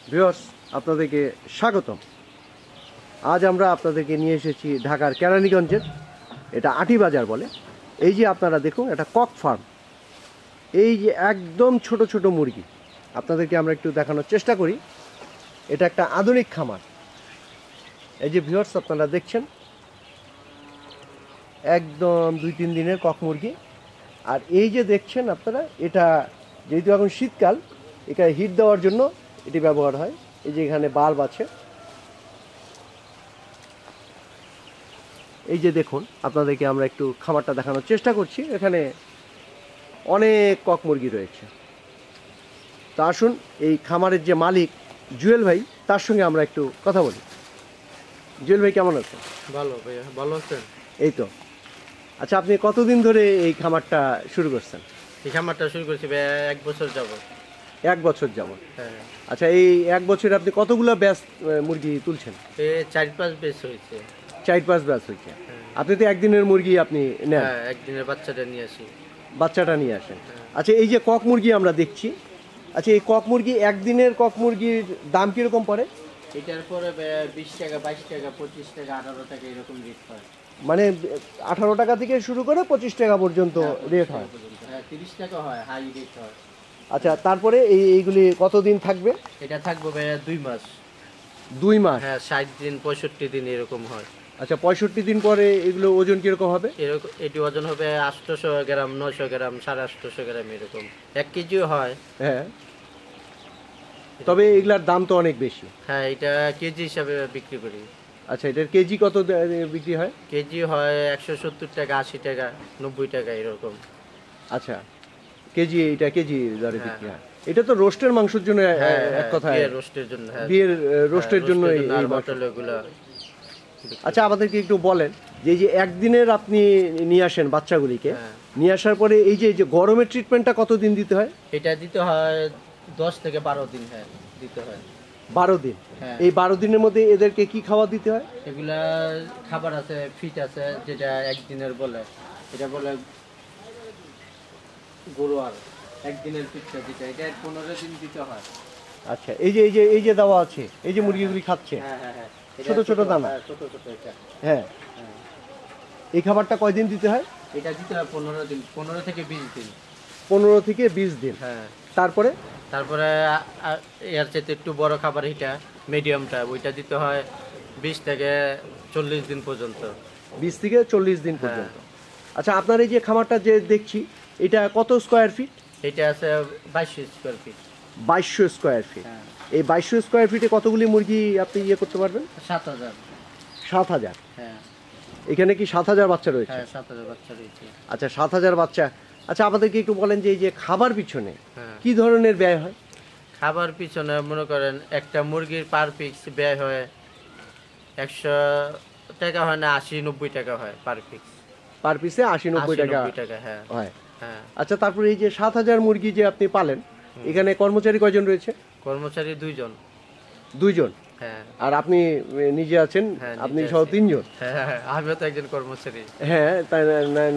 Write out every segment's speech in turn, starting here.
Viewers, আপনাদেরকে স্বাগতম। আজ আমরা আপনাদেরকে নিয়ে এসেছি ঢাকার কেরানীগঞ্জের, এটা আটি বাজার বলে। এই যে আপনারা দেখুন, এটা কক ফার্ম। এই যে একদম ছোট ছোট মুরগি আপনাদেরকে আমরা একটু দেখানোর চেষ্টা করি। এটা একটা আধুনিক খামার। এই যে ভিউয়ার্স, আপনারা দেখছেন একদম 2-3 দিনের কক মুরগি। আর এই যে দেখছেন আপনারা, এটা যেহেতু এখন শীতকাল, এখানে হিট দেওয়ার জন্য এটি ব্যবহার হয়। এই যে এখানে বাল্ব আছে। এই যে দেখুন, আপনাদেরকে আমরা একটু খামারটা দেখানোর চেষ্টা করছি। এখানে অনেক কক মুরগি রয়েছে। তা আসুন, এই খামারের যে মালিক জুয়েল ভাই, তার সঙ্গে আমরা একটু কথা বলি। জুয়েল ভাই, কেমন আছেন? ভালো ভাইয়া, ভালো আছেন? এই তো। আচ্ছা, আপনি কতদিন ধরে এই খামারটা শুরু করছেন? এই খামারটা শুরু করেছি ভাইয়া 1 বছর যাবত। 1 বছর যাবত। হ্যাঁ। আচ্ছা, এই 1 বছরে আপনি কতগুলো ব্যাচ মুরগি তুলছেন? 4-5 বেশ হয়েছে। 4-5 ব্যাচ হয়েছে। আপনি তো একদিনের মুরগি আপনি নেন? হ্যাঁ, একদিনের বাচ্চাটা নিয়ে আসি। বাচ্চাটা নিয়ে আসেন। আচ্ছা, এই যে কক মুরগি আমরা দেখছি, আচ্ছা এই কক মুরগি, একদিনের কক মুরগির দাম কীরকম পড়ে? এটার পরে 20 টাকা, 22 টাকা, 25 টাকা, 18 টাকা এরকম রেট হয়। মানে 18 টাকা থেকে শুরু করে 25 টাকা পর্যন্ত রেট হয়? হ্যাঁ, 30 টাকা হয়, হাই রেট হয়। আচ্ছা, তারপরে এইগুলি কতদিন থাকবে? এটা থাকবে ভাইয়া 2 মাস। 2 মাস? হ্যাঁ, 60 দিন 65 দিন এরকম হয়। আচ্ছা, 65 দিন পরে এগুলো ওজন কীরকম হবে? এরকম এটি ওজন হবে 800 গ্রাম, 900 গ্রাম, 850 গ্রাম এরকম। 1 কেজিও হয়। হ্যাঁ, তবে এগুলার দাম তো অনেক বেশি। হ্যাঁ, এটা কেজি হিসাবে বিক্রি করি। আচ্ছা, এটার কেজি কত বিক্রি হয়? কেজি হয় 170 টাকা, 80 টাকা, 90 টাকা এরকম। আচ্ছা, কেজি, এটা কেজি দরে হ্যাঁ, বিক্রি হয়। এটা তো রোস্টের মাংসের জন্য এক কথায়, বিয়ের রোস্টের জন্য। হ্যাঁ, বিয়ের রোস্টের জন্য এই আর মাংস। হোটেল এগুলো। আচ্ছা, আমাদেরকে একটু বলেন যে এই যে একদিনের আপনি নিয়ে আসেন বাচ্চাগুলিকে, হ্যাঁ। নিয়ে আসার পরে এই যে গরমের ট্রিটমেন্টটা কতদিন দিতে হয়? এটা দিতে হয় 10 থেকে 12 দিন। হ্যাঁ, দিতে হয় 12 দিন। হ্যাঁ। এই 12 দিনের মধ্যে এদেরকে কি খাবার দিতে হয়? এগুলা খাবার আছে, ফিট আছে, যেটা একদিনের বলে, এটা বলে গরু। আর একদিনের ফিটটা দিতে, এটা 15 দিন দিতে হয়। আচ্ছা, এই যে দেওয়া আছে, এই যে মুরগিগুলি খাচ্ছে, হ্যাঁ হ্যাঁ হ্যাঁ, এটা ছোট ছোট দানা। হ্যাঁ, ছোট ছোট এটা। হ্যাঁ, হ্যাঁ, এই খাবারটা কয়দিন দিতে হয়? এটা দিতে হয় 15 দিন, 15 থেকে 20 দিন। 15 থেকে 20 দিন। হ্যাঁ। তারপরে তারপরে এর চাইতে একটু বড় খাবার, এটা মিডিয়ামটা, ওইটা দিতে হয় 20 থেকে 40 দিন পর্যন্ত। 20 থেকে 40 দিন পর্যন্ত। আচ্ছা, আপনার এই যে খামারটা যে দেখছি, এটা কত স্কোয়ার ফিট? এটা আছে 22 স্কোয়ার ফিট। 2200 square feet. হ্যাঁ। এই 2200 স্কোয়ার ফিটে কতগুলি মুরগি আপনি করতে পারবেন? 7000। 7000। হ্যাঁ এখানে কি 7000 বাচ্চা রয়েছে? হ্যাঁ, 7000 বাচ্চা রয়েছে। আচ্ছা, 7000 বাচ্চা। আচ্ছা, আমাদেরকে একটু বলেন যে এই যে খাবার পিছনে হ্যাঁ, কি ধরনের ব্যয় হয়? খাবার পিছনে মনে করেন একটা মুরগির পার পিস ব্যয় হয় 100 টাকা, হয় না 80-90 টাকা হয় পার পিস। পার পিসে 80-90 টাকা 80-90 টাকা। হ্যাঁ হয়। হ্যাঁ। আচ্ছা, তারপরে এই যে 7000 মুরগি যে আপনি পালেন, এখানে কর্মচারী কয়জন রয়েছে? কর্মচারী 2 জন। 2 জন। হ্যাঁ আর আপনি নিজে আছেন? হ্যাঁ, আপনি নিজে সহ আছি। 3 জন। হ্যাঁ হ্যাঁ, আমিও তো একজন কর্মচারী। হ্যাঁ, তাই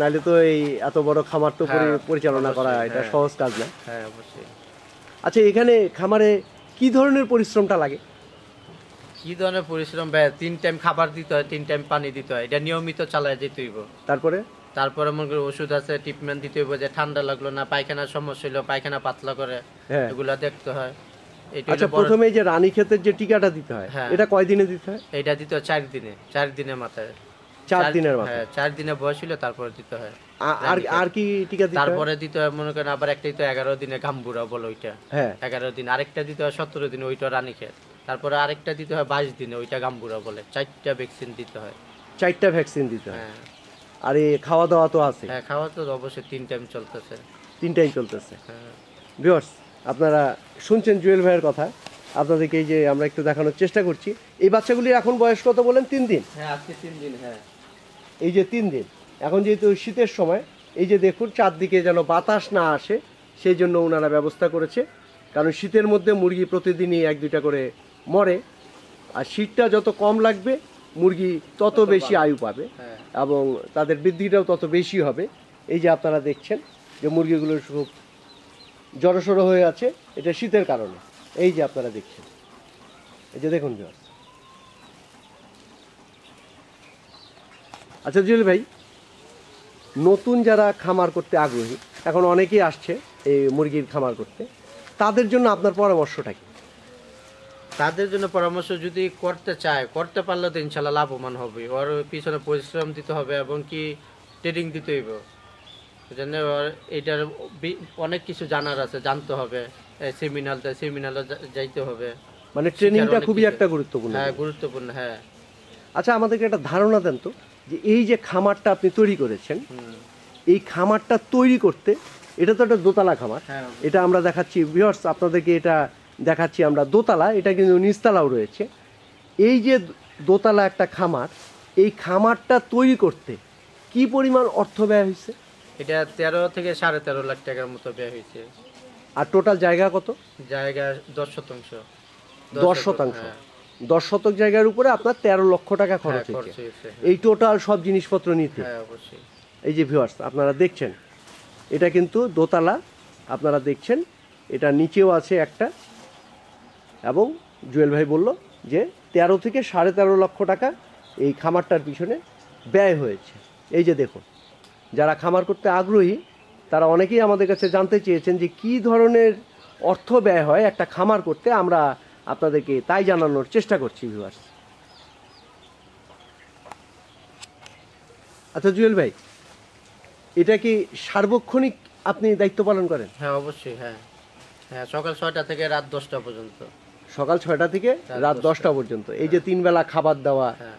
নাহলে তো এই এত বড় খামার তো হ্যাঁ, পরিচালনা করা অবশ্যই, এটা হ্যাঁ। সহজ কাজ না। হ্যাঁ, অবশ্যই। আচ্ছা, এখানে খামারে কি ধরনের পরিশ্রমটা লাগে? কি ধরনের পরিশ্রম ভাই? 3 টাইম খাবার দিতে হয়, 3 টাইম পানি দিতে হয়, এটা নিয়মিত চালায় যেতে হইব। তারপরে তারপরে মনে করি ওষুধ আছে, ট্রিটমেন্ট দিতে হইব, যে ঠান্ডা লাগলো না, পায়খানার সমস্যা হইলো, পায়খানা পাতলা করে, হ্যাঁ। এগুলা দেখতে হয়। এটা আচ্ছা, হলো বড়। প্রথমে এই যে রানীক্ষেতের যে টিকাটা দিতে হয়, হ্যাঁ। এটা কয় দিনে দিতে হয়? এটা দিতে হয় 4 দিনে, 4 দিনের মাথায়। 4 দিনের মাথায়। হ্যাঁ, 4 দিনে বয়স হইলে তারপরে দিতে হয়। আর কি টিকা দিতে হয়? তারপরে দিতে হয় মনে করেন আবার একটা দিতে হয় 11 দিনে, গাম্বুরা বলে ওইটা। হ্যাঁ। 11 দিন। আরেকটা দিতে হয় 17 দিনে, ওইটা রানীক্ষেত। তারপরে আরেকটা দিতে হয় 22 দিনে, ওইটা গাম্বুরা বলে। 4টা ভ্যাকসিন দিতে হয়। 4টা ভ্যাকসিন দিতে হয়। হ্যাঁ আর এই খাওয়া দাওয়া তো আছে? হ্যাঁ, খাওয়া তো অবশ্যই 3 টাইম চলতেছে। 3 টাইম চলতেছে। হ্যাঁ ভিউয়ার্স, আপনারা শুনছেন জুয়েল ভাইয়ের কথা। আপনাদেরকে এই যে আমরা একটু দেখানোর চেষ্টা করছি। এই বাচ্চাগুলির এখন বয়স কত বলেন? 3 দিন। হ্যাঁ, আজকে 3 দিন। হ্যাঁ, এই যে 3 দিন। এখন যেহেতু শীতের সময়, এই যে দেখুন চারদিকে যেন বাতাস না আসে, সেই জন্য ওনারা ব্যবস্থা করেছে। কারণ শীতের মধ্যে মুরগি প্রতিদিনই 1-2টা করে মরে। আর শীতটা যত কম লাগবে, মুরগি তত বেশি আয়ু পাবে হ্যাঁ। এবং তাদের বৃদ্ধিটাও তত বেশি হবে। এই যে আপনারা দেখছেন যে মুরগিগুলো খুব জড়সড়ো হয়ে আছে, এটা শীতের কারণে। এই যে আপনারা দেখছেন, এই যে দেখুন ভিউয়ার্স। আচ্ছা জুয়েল ভাই, নতুন যারা খামার করতে আগ্রহী, এখন অনেকেই আসছে এই মুরগির খামার করতে, তাদের জন্য আপনার পরামর্শটা কি? তাদের জন্য পরামর্শ, যদি করতে চায়, করতে পারলে তো ইনশাল্লাহ লাভবান হবে। ওর পিছনে পরিশ্রম দিতে হবে এবং কি ট্রেনিং দিতে হইব। জন্য ওর এটার অনেক কিছু জানার আছে, জানতে হবে। সেমিনারে যাইতে হবে। মানে ট্রেনিংটা অনেক খুবই কিছু। একটা গুরুত্বপূর্ণ। হ্যাঁ, গুরুত্বপূর্ণ। হ্যাঁ। আচ্ছা, আমাদেরকে একটা ধারণা দেন তো, যে এই যে খামারটা আপনি তৈরি করেছেন, এই খামারটা তৈরি করতে, এটা তো একটা দোতলা খামার। হ্যাঁ। এটা আমরা দেখাচ্ছি ভিউয়ার্স, আপনাদেরকে এটা দেখাচ্ছি আমরা দোতলা, এটা কিন্তু নিচতলাও রয়েছে। এই যে দোতলা একটা খামার, এই খামারটা তৈরি করতে কি পরিমাণ অর্থ ব্যয় হয়েছে? এটা 13 থেকে 13.5 লাখ টাকার মতো ব্যয় হয়েছে। আর টোটাল জায়গা কত? জায়গা 10 শতাংশ। 10 শতাংশ। হ্যাঁ। 10 শতক জায়গার উপরে আপনার 13 লক্ষ টাকা খরচ হ্যাঁ, হয়েছে হয়েছে। এই টোটাল সব জিনিসপত্র নিতে। হ্যাঁ, অবশ্যই। এই যে ভিউয়ার্স আপনারা দেখছেন, এটা কিন্তু দোতলা, আপনারা দেখছেন, এটা নিচেও আছে একটা, এবং জুয়েল ভাই বলল যে 13 থেকে 13.5 লক্ষ টাকা এই খামারটার পিছনে ব্যয় হয়েছে। এই যে দেখুন, যারা খামার করতে আগ্রহী তারা অনেকেই আমাদের কাছে জানতে চেয়েছেন যে কী ধরনের অর্থ ব্যয় হয় একটা খামার করতে, আমরা আপনাদেরকে তাই জানানোর চেষ্টা করছি ভিউয়ার্স। আচ্ছা জুয়েল ভাই, এটা কি সার্বক্ষণিক আপনি দায়িত্ব পালন করেন? হ্যাঁ, অবশ্যই। হ্যাঁ, হ্যাঁ, সকাল 6টা থেকে রাত 10টা পর্যন্ত। সকাল 6টা থেকে রাত 10টা পর্যন্ত। এই যে 3 বেলা খাবার দেওয়া, হ্যাঁ।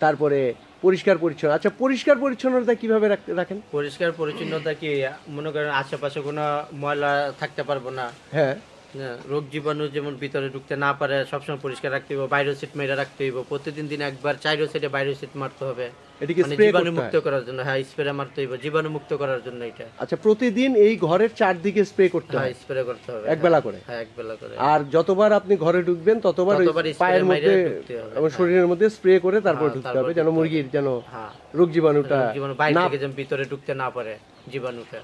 তারপরে পরিষ্কার পরিচ্ছন্ন। আচ্ছা, পরিষ্কার পরিচ্ছন্নতা কিভাবে রাখেন? পরিষ্কার পরিচ্ছন্নতা কি, মনে করেন আশেপাশে কোনো ময়লা থাকতে পারবো না। হ্যাঁ, হ্যাঁ, রোগ জীবাণু যেমন ভিতরে ঢুকতে না পারে, সবসময় পরিষ্কার রাখতে হবে। বায়োসিট মেরে রাখতে হবে প্রতিদিন, দিনে একবার 4 সাইডে বায়োসিট মারতে হবে। এটিকে মানে স্প্রে জীবাণু করতে মুক্ত হয়? করার জন্য। হ্যাঁ, স্প্রে মারতে হবে জীবাণু মুক্ত করার জন্য। এটা আচ্ছা, প্রতিদিন এই ঘরের চারদিকে স্প্রে করতে হ্যাঁ, হয় স্প্রে করতে হবে একবেলা করে? হ্যাঁ, একবেলা করে। আর যতবার আপনি ঘরে ঢুকবেন ততবার ওই ততবার spray পায়ের মাইরে মধ্যে ঢুকতে হবে। এবং শরীরের মধ্যে স্প্রে করে তারপর হ্যাঁ, ঢুকতে তারপর হবে, যেন ঢুকতে মুরগির যেন হ্যাঁ, রোগ জীবাণুটা জীবাণু বাইরে না। থেকে যেন ভিতরে ঢুকতে না পারে জীবাণুটা।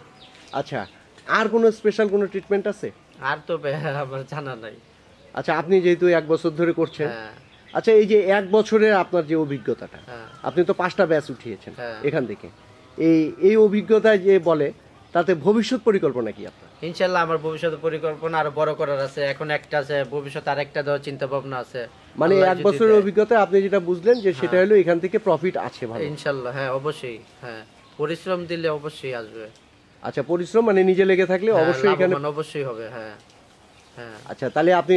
আচ্ছা, আর কোনো স্পেশাল কোনো ট্রিটমেন্ট আছে? আর তো আমার জানা নাই। আচ্ছা, আপনি যেহেতু 1 বছর ধরে করছেন, হ্যাঁ। আচ্ছা, এই যে 1 বছরের আপনার যে অভিজ্ঞতাটা, হ্যাঁ। আপনি তো 5টা ব্যাচ উঠিয়েছেন হ্যাঁ। এখান থেকে, এই অভিজ্ঞতা যে বলে, তাতে ভবিষ্যৎ পরিকল্পনা কি আপনার? ইনশাল্লাহ আমার ভবিষ্যৎ পরিকল্পনা আরো বড় করার আছে। এখন একটা আছে, ভবিষ্যৎ আরেকটা দেওয়ার চিন্তা ভাবনা আছে। মানে আল্লাহ 1 যদি বছরের দেয়। অভিজ্ঞতা আপনি যেটা বুঝলেন যে সেটা হলো এখান থেকে প্রফিট আছে ভালো। ইনশাল্লাহ, হ্যাঁ, অবশ্যই। হ্যাঁ, পরিশ্রম দিলে অবশ্যই আসবে। আচ্ছা, পরিশ্রম মানে নিজে লেগে থাকলে হ্যাঁ, অবশ্যই এখানে। লাভবান অবশ্যই হবে। হ্যাঁ, হ্যাঁ, আচ্ছা, তাহলে আপনি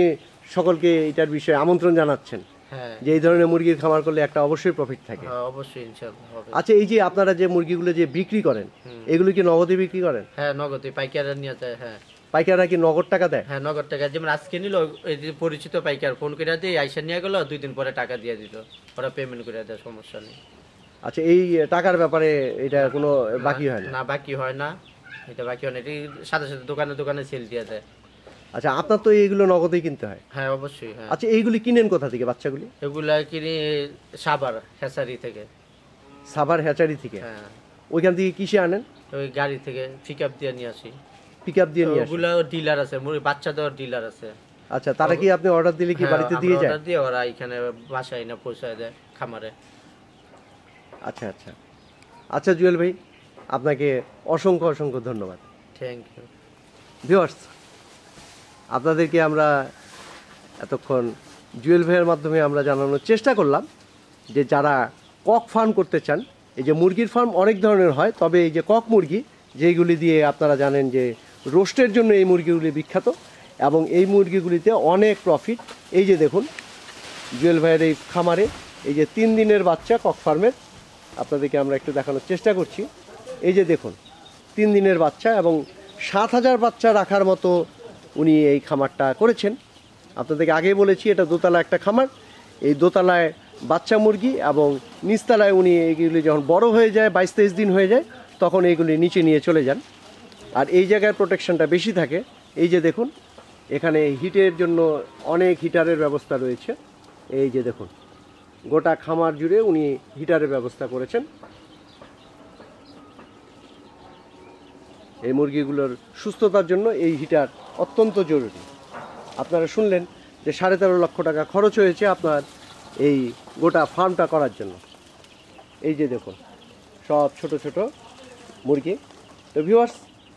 সকলকে এটার বিষয়ে আমন্ত্রণ জানাচ্ছেন হ্যাঁ, যে এই ধরনের মুরগির খামার করলে একটা অবশ্যই প্রফিট থাকে। হ্যাঁ, অবশ্যই ইনশাল্লাহ হবে। আচ্ছা, এই যে আপনারা যে মুরগিগুলো যে বিক্রি করেন, এগুলো কি নগদে বিক্রি করেন? হ্যাঁ, নগদে পাইকাররা নিয়ে যায়। হ্যাঁ, পাইকাররা কি নগদ টাকা দেয়? হ্যাঁ, নগদ টাকা। যেমন আজকে নিল, এই যে পরিচিত পাইকার ফোন করে দিয়ে আইসা নিয়ে গেল, 2 দিন পরে টাকা দিয়ে দিল, ওরা পেমেন্ট করে দেয়, সমস্যা নেই। আচ্ছা, এই টাকার ব্যাপারে এটা কোনো বাকি হয় না? না, বাকি হয় না। এটা বাকি হয় না, এটি সাথে সাথে দোকানে দোকানে সেল দিয়ে দেয়। আচ্ছা, আপনার তো এইগুলো নগদেই কিনতে হয়? হ্যাঁ, অবশ্যই। হ্যাঁ, আচ্ছা, এইগুলি কিনেন কোথা থেকে বাচ্চাগুলি? এগুলা কিনি সাভার হ্যাচারি থেকে। সাভার হ্যাচারি থেকে? হ্যাঁ, ওইখান থেকে কিসে আনেন? ওই গাড়ি থেকে পিক আপ দিয়ে নিয়ে আসি। পিক আপ দিয়ে নিয়ে আসেন? ওগুলা ডিলার আছে, বাচ্চা দেওয়ার ডিলার আছে। আচ্ছা, তারা কি আপনি অর্ডার দিলে কি হ্যাঁ, বাড়িতে আমরা দিয়ে যায়? order দিয়ে ওরা এখানে বাসায় না পৌঁছায় দেয় খামারে। আচ্ছা আচ্ছা। আচ্ছা জুয়েল ভাই, আপনাকে অসংখ্য অসংখ্য ধন্যবাদ। Thank you. ভিউয়ার্স, আপনাদেরকে আমরা এতক্ষণ জুয়েল ভাইয়ের মাধ্যমে আমরা জানানোর চেষ্টা করলাম যে যারা কক ফার্ম করতে চান, এই যে মুরগির ফার্ম অনেক ধরনের হয়, তবে এই যে কক মুরগি যেইগুলি দিয়ে আপনারা জানেন যে রোস্টের জন্য এই মুরগিগুলি বিখ্যাত, এবং এই মুরগিগুলিতে অনেক প্রফিট। এই যে দেখুন জুয়েল ভাইয়ের এই খামারে এই যে 3 দিনের বাচ্চা কক ফার্মের, আপনাদেরকে আমরা একটু দেখানোর চেষ্টা করছি। এই যে দেখুন 3 দিনের বাচ্চা, এবং 7,000 বাচ্চা রাখার মতো উনি এই খামারটা করেছেন। আপনাদেরকে আগেই বলেছি এটা দোতলা একটা খামার। এই দোতলায় বাচ্চা মুরগি এবং নিচতলায় উনি এইগুলি যখন বড় হয়ে যায়, 22-23 দিন হয়ে যায়, তখন এইগুলি নিচে নিয়ে চলে যান। আর এই জায়গায় প্রোটেকশনটা বেশি থাকে। এই যে দেখুন এখানে হিটের জন্য অনেক হিটারের ব্যবস্থা রয়েছে। এই যে দেখুন গোটা খামার জুড়ে উনি হিটারের ব্যবস্থা করেছেন। এই মুরগিগুলোর সুস্থতার জন্য এই হিটার অত্যন্ত জরুরি। আপনারা শুনলেন যে 13.5 লক্ষ টাকা খরচ হয়েছে আপনার এই গোটা ফার্মটা করার জন্য। এই যে দেখুন সব ছোট ছোট মুরগি। তো ভিউয়ার্স,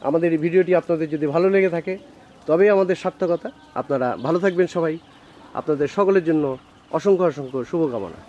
আমাদের এই ভিডিওটি আপনাদের যদি ভালো লেগে থাকে তবেই আমাদের সার্থকতা। আপনারা ভালো থাকবেন সবাই। আপনাদের সকলের জন্য অসংখ্য অসংখ্য শুভকামনা।